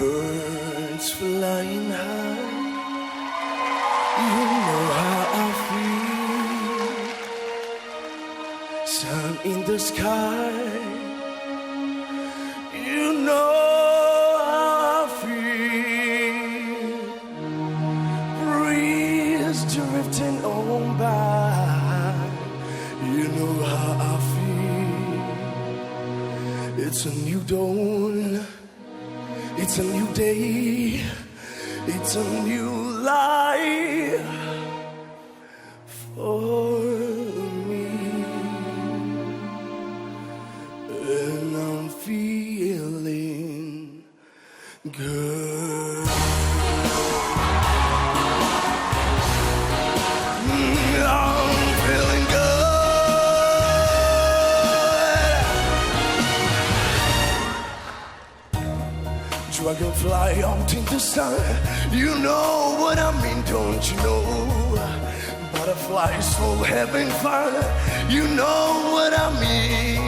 Birds flying high, you know how I feel. Sun in the sky, you know how I feel. Breeze drifting on by, you know how I feel. It's a new dawn. It's a new day, it's a new life for me, and I'm feeling good. I'm feeling Dragonfly out in the sun, you know what I mean, don't you know? Butterflies so having fun, you know what I mean.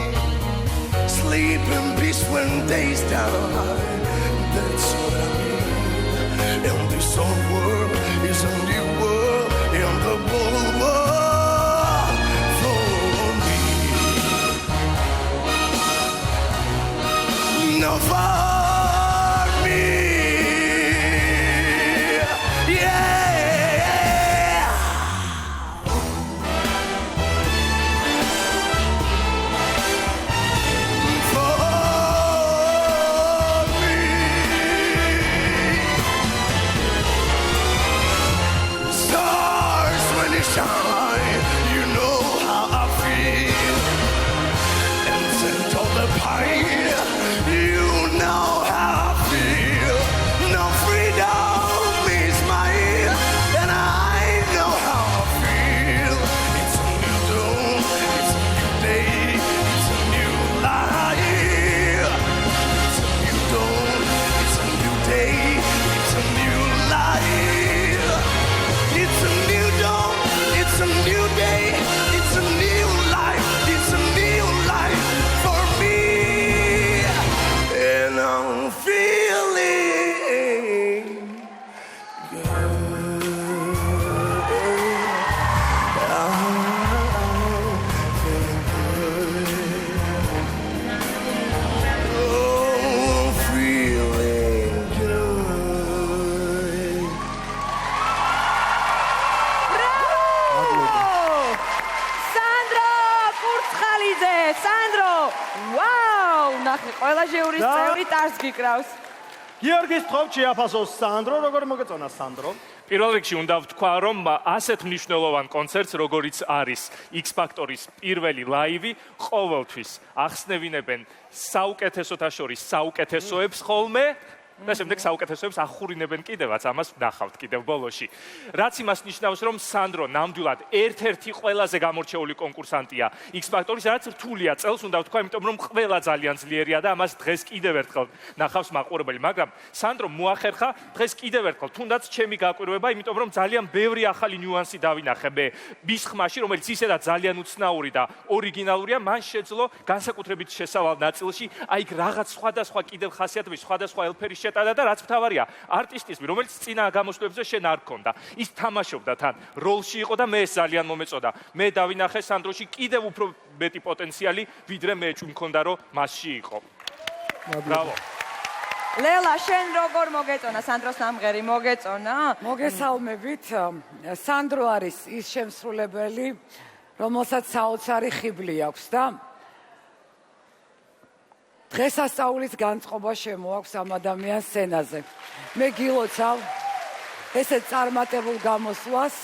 Sleep in peace when day's down, that's what I mean. And this whole world is a new world, and the whole world for me. No fun. You know how I feel, and send all the pine. You know how I feel. No freedom is mine, and I know how I feel. It's a new dawn, it's a new day, it's a new life. It's a new dawn, it's a new day, it's a new life. It's a new dawn. It's a new day, it's a new life, it's a new life for me, and I'm feeling good. I'm feeling good. Oh, I'm feeling good. Sandro! Wow! ნახე, ყველა ჟიურის წევრი ტარს გიკრავს. გიორგის თხოვთ შეაფასოს სანდრო, როგორ მოგეწონა სანდრო? პირველ რიგში უნდა ვთქვა, რომ ასეთ მნიშვნელოვან კონცერტს, როგორიც არის X-Factor-ის პირველი ლაივი, ყოველთვის ახსნევინებენ საუკეთესოთა შორის საუკეთესოებს ხოლმე. და შემდეგ საუკეთესოებს ახურინებენ კიდევაც, ამას ვნახავთ კიდევ ბოლოში. რაც იმას ნიშნავს, რომ სანდრო ნამდვილად ერთ-ერთი ყველაზე გამორჩეული კონკურსანტია X-Factor-ის, რაც რთულია წელს, უნდა ვთქვა, იმიტომ რომ ყველა ძალიან ძლიერია და ამას დღეს კიდევ ერთხელ ნახავს მაყურებელი, მაგრამ სანდრო მოახერხა დღეს კიდევ ერთხელ, თუნდაც ჩემი გაკვირვება, იმიტომ რომ ძალიან ბევრი ახალი ნიუანსი დავინახე მე მის ხმაში, რომელიც ისედაც ძალიან უცნაური და ორიგინალურია, მან შეძლო განსაკუთრებით შესავალ ნაწილში, აი რაღაც სხვადასხვა კიდევ ხასიათების, სხვადასხვა ელფერის შეტანა და რაც მთავარია, არტისტიზმი, რომელიც წინა გამოსვლებზე შენ არ გქონდა. ის თამაშობდა თან, როლში იყო და მე ეს ძალიან მომეწოდა. მე დავინახე სანდროში კიდევ უფრო მეტი პოტენციალი, ვიდრე მე მქონდა, რომ მასში იყო. ბრავო. ლელა, შენ როგორ მოგეწონა სანდროს ნამღერი? მოგეწონა? მოგესალმებით. სანდრო არის ის შემსრულებელი, რომელსაც საოცარი ხიბლი აქვს და დღესასწაულის განწყობა შემოაქვს ამ ადამიანს სცენაზე. მე გილოცავ ესეთ წარმატებულ გამოსვლას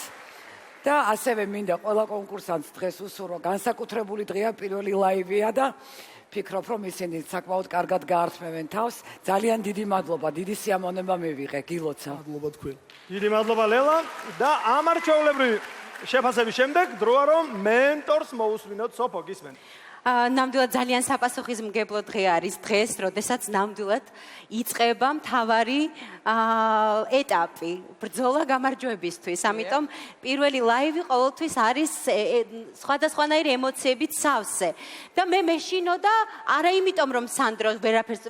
და ასევე მინდა ყველა კონკურსანტს დღეს უსურვო, განსაკუთრებული დღეა, პირველი ლაივია და ფიქრობ, რომ ისინი საკმაოდ კარგად გაართმევენ თავს. ძალიან დიდი მადლობა, დიდი სიამოვნება მივიღე, გილოცავ. მადლობა თქვენ. დიდი მადლობა ლელა და ამარჩეულებრივი შეფასების შემდეგ დროა რომ მენტორს მოусმინოთ სოფო გისმენთ. ნამდვილად ძალიან საპასუხისმგებლო დღე არის დღეს, როდესაც ნამდვილად იწყება მთავარი ეტაპი ბრძოლა გამარჯვებისთვის. ამიტომ პირველი ლაივი ყოველთვის არის სხვადასხვანაირი ემოციებით სავსე. და მე მეშინო და არა იმიტომ რომ სანდრო ვერაფერს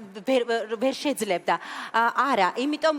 ვერ შეძლებდა. არა, იმიტომ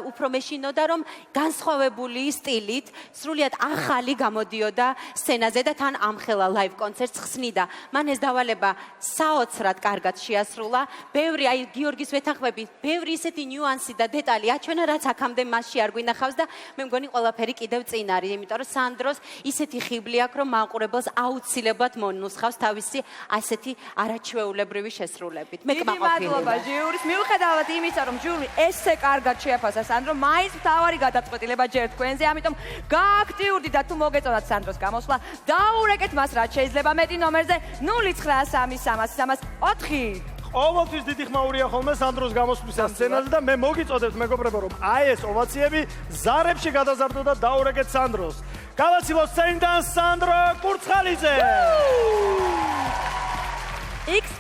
უფრო მეშინოდა რომ განსხვავებული სტილით, სრულიად ახალი გამოდიოდა სცენაზე და თან ამხელა ლაივ კონცერტს ხსნიდა. მან ეს დავალება საოცრად კარგად შეასრულა. ბევრი აი გიორგის ვეთანხმები, ბევრი ისეთი ნიუანსი და დეტალი აჩვენა, რაც აქამდე მასში არ გვინახავს და მე მგონი ყველაფერი კიდევ წინ არის, იმიტომ რომ სანდროს ისეთი ხიბლი აქვს, რომ მაყურებელს აუცილებლად მონუსხავს თავისი ასეთი არაჩვეულებრივი შესრულებით. მე დიდი მადლობა ჟიურის. მიუხედავად იმისა, რომ ჟიური ესე კარგად შეაფასა სანდრო, მაინც მთავარი გადაწყვეტილება ჯერ თქვენზე, ამიტომ გააქტიურდით და თუ მოგეწონათ სანდროს გამოსვლა, დაურეკეთ მას რაც შეიძლება მეტი ნომერზე 0933304. ყოველთვის დიდი ხმაურია ხოლმე სანდროს გამოსვლისა სცენაზე და მე მოგიწოდებთ მეგობრებო რომ აი ეს ოვაციები ზარებში გადაზარდო და დაურეკეთ სანდროს. გავაცილოთ სცენიდან სანდრო კურცხალიძე.